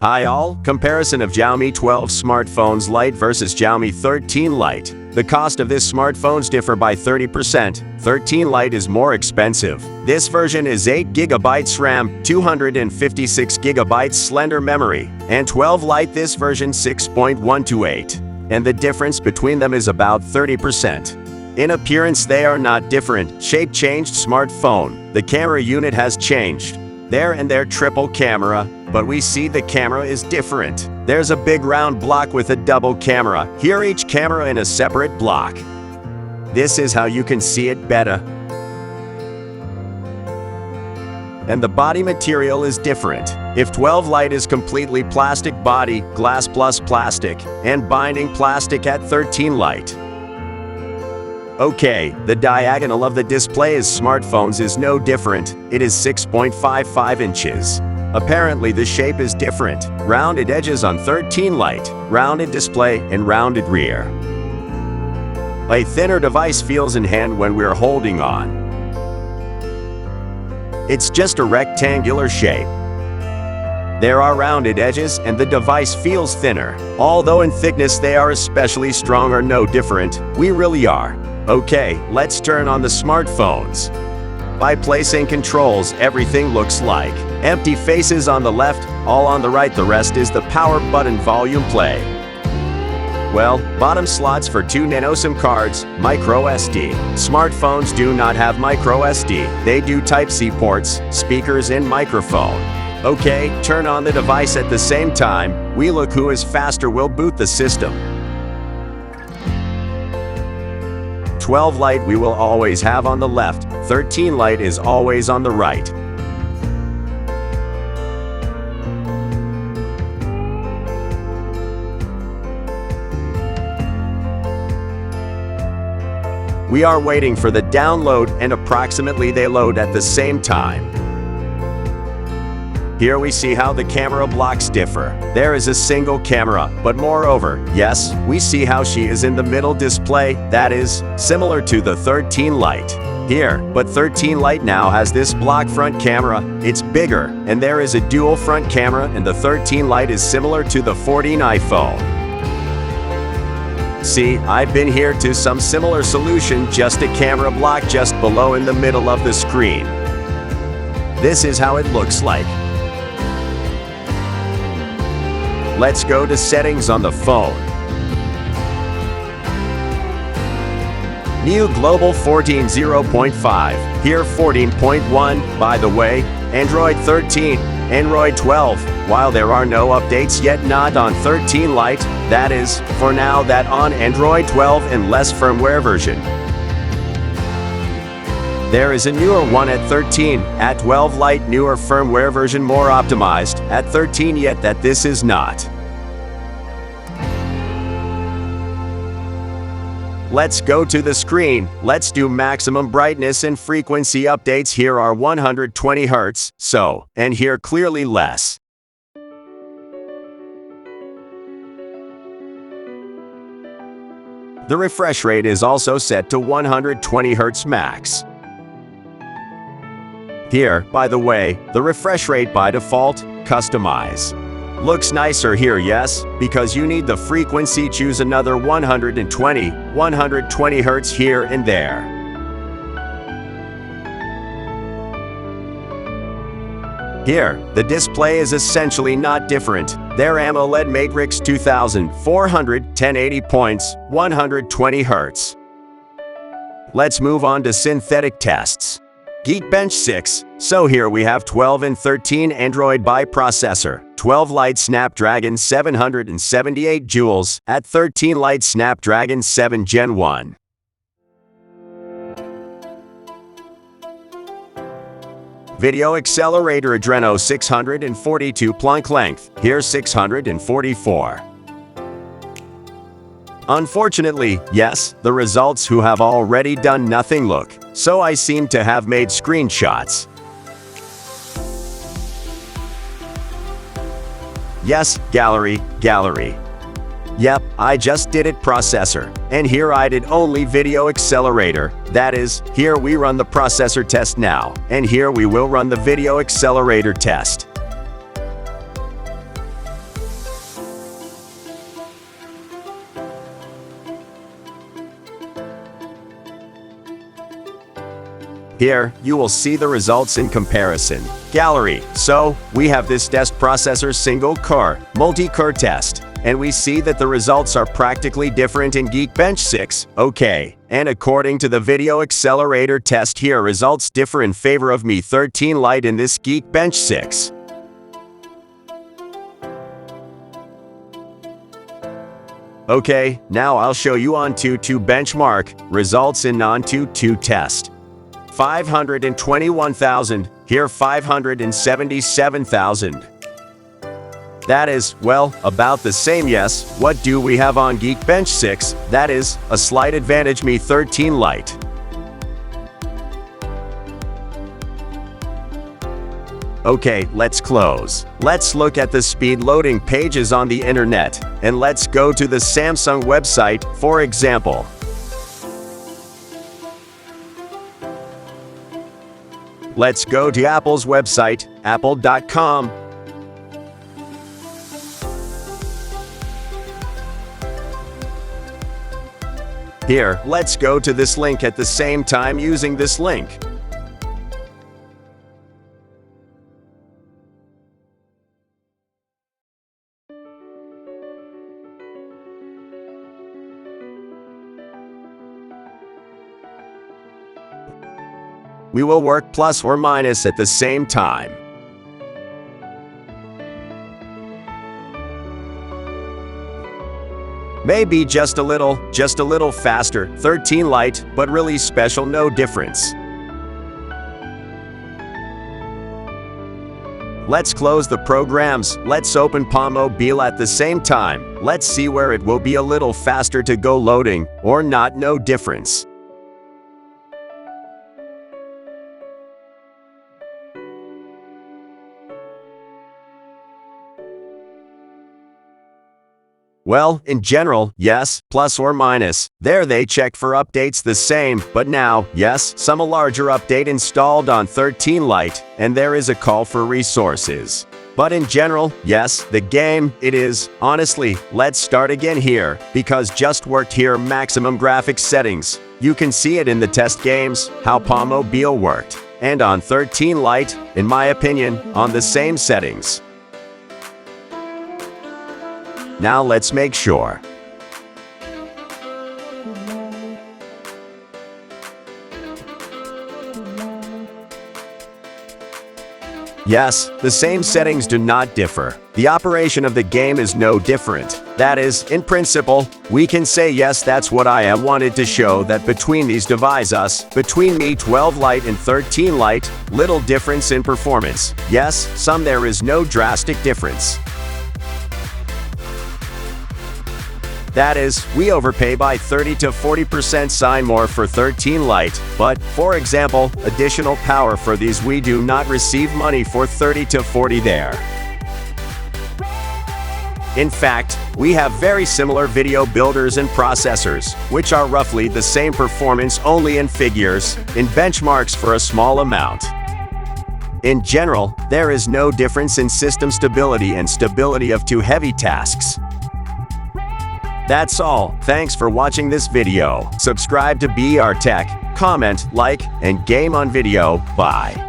Hi all, comparison of Xiaomi 12 smartphones Lite versus Xiaomi 13 Lite. The cost of these smartphones differ by 30%. 13 Lite is more expensive. This version is 8GB RAM, 256GB slender memory, and 12 Lite this version 6.128. And the difference between them is about 30%. In appearance they are not different. Shape changed smartphone. The camera unit has changed. Their triple camera, but we see the camera is different. There's a big round block with a double camera. Here each camera in a separate block. This is how you can see it better. And the body material is different. If 12 Lite is completely plastic body, glass plus plastic, and binding plastic at 13 Lite. Okay, the diagonal of the display is smartphones is no different. It is 6.55 inches. Apparently the shape is different. Rounded edges on 13 Lite, rounded display, and rounded rear. A thinner device feels in hand when we're holding on. It's just a rectangular shape. There are rounded edges and the device feels thinner. Although in thickness they are especially strong or no different, we really are. Okay, let's turn on the smartphones. By placing controls, everything looks like empty faces on the left, all on the right, the rest is the power button volume play. Well, bottom slots for 2 nano SIM cards, micro SD. Smartphones do not have micro SD, they do Type-C ports, speakers and microphone. Okay, turn on the device at the same time, we look who is faster will boot the system. 12 Lite we will always have on the left, 13 Lite is always on the right. We are waiting for the download and approximately they load at the same time. Here we see how the camera blocks differ. There is a single camera, but moreover, yes, we see how she is in the middle display, that is, similar to the 13 Lite. Here, but 13 Lite now has this block front camera, it's bigger, and there is a dual front camera and the 13 Lite is similar to the 14 iPhone. See, I've been here to some similar solution, just a camera block just below in the middle of the screen. This is how it looks like. Let's go to settings on the phone. New Global 14.0.5, here 14.1, by the way, Android 13, Android 12, while there are no updates yet not on 13 Lite, that is, for now that on Android 12 and less firmware version. There is a newer one at 13, at 12 Lite newer firmware version more optimized, at 13 yet that this is not. Let's go to the screen, let's do maximum brightness and frequency updates. Here are 120 Hz, so, and here clearly less. The refresh rate is also set to 120 Hz max. Here, by the way, the refresh rate by default, customize. Looks nicer here, yes, because you need the frequency, choose another 120 Hz here and there. Here, the display is essentially not different. Their AMOLED Matrix 2400 1080 points, 120 Hz. Let's move on to synthetic tests. Geekbench 6. So here we have 12 and 13 Android by processor, 12 Lite Snapdragon 778 joules, at 13 Lite Snapdragon 7 Gen 1. Video accelerator Adreno 642 Planck length, here 644. Unfortunately, yes, the results who have already done nothing look, so I seem to have made screenshots. Yes, gallery. Yep, I just did it processor, and here I did only video accelerator, that is, here we run the processor test now, and here we will run the video accelerator test. Here, you will see the results in comparison. Gallery. So, we have this test processor single-core, multi-core test. And we see that the results are practically different in Geekbench 6. Okay. And according to the video accelerator test here, results differ in favor of Mi 13 Lite in this Geekbench 6. Okay, now I'll show you on Antutu benchmark results in Antutu test. 521,000, here 577,000. That is, well, about the same. Yes. What do we have on Geekbench 6? That is, a slight advantage Mi 13 Lite. Okay, let's close. Let's look at the speed loading pages on the internet, and let's go to the Samsung website, for example. Let's go to Apple's website, apple.com. Here, let's go to this link at the same time using this link. We will work plus or minus at the same time. Maybe just a little faster, 13 Lite, but really special, no difference. Let's close the programs. Let's open AMOLED at the same time. Let's see where it will be a little faster to go loading, or not, no difference. Well, in general, yes, plus or minus. There they check for updates the same, but now, yes, some a larger update installed on 13 Lite, and there is a call for resources. But in general, yes, the game, it is, honestly, let's start again here, because just worked here maximum graphics settings. You can see it in the test games, how AMOLED worked. And on 13 Lite, in my opinion, on the same settings. Now let's make sure. Yes, the same settings do not differ. The operation of the game is no different. That is, in principle, we can say yes, that's what I have wanted to show, that between these devices, between Mi 12 Lite and 13 Lite, little difference in performance. Yes, some there is no drastic difference. That is, we overpay by 30 to 40% sign more for 13 Lite, but, for example, additional power for these we do not receive money for 30 to 40 there. In fact, we have very similar video builders and processors, which are roughly the same performance only in figures, in benchmarks for a small amount. In general, there is no difference in system stability and stability of two heavy tasks. That's all. Thanks for watching this video. Subscribe to BR Tech, comment, like, and game on video. Bye.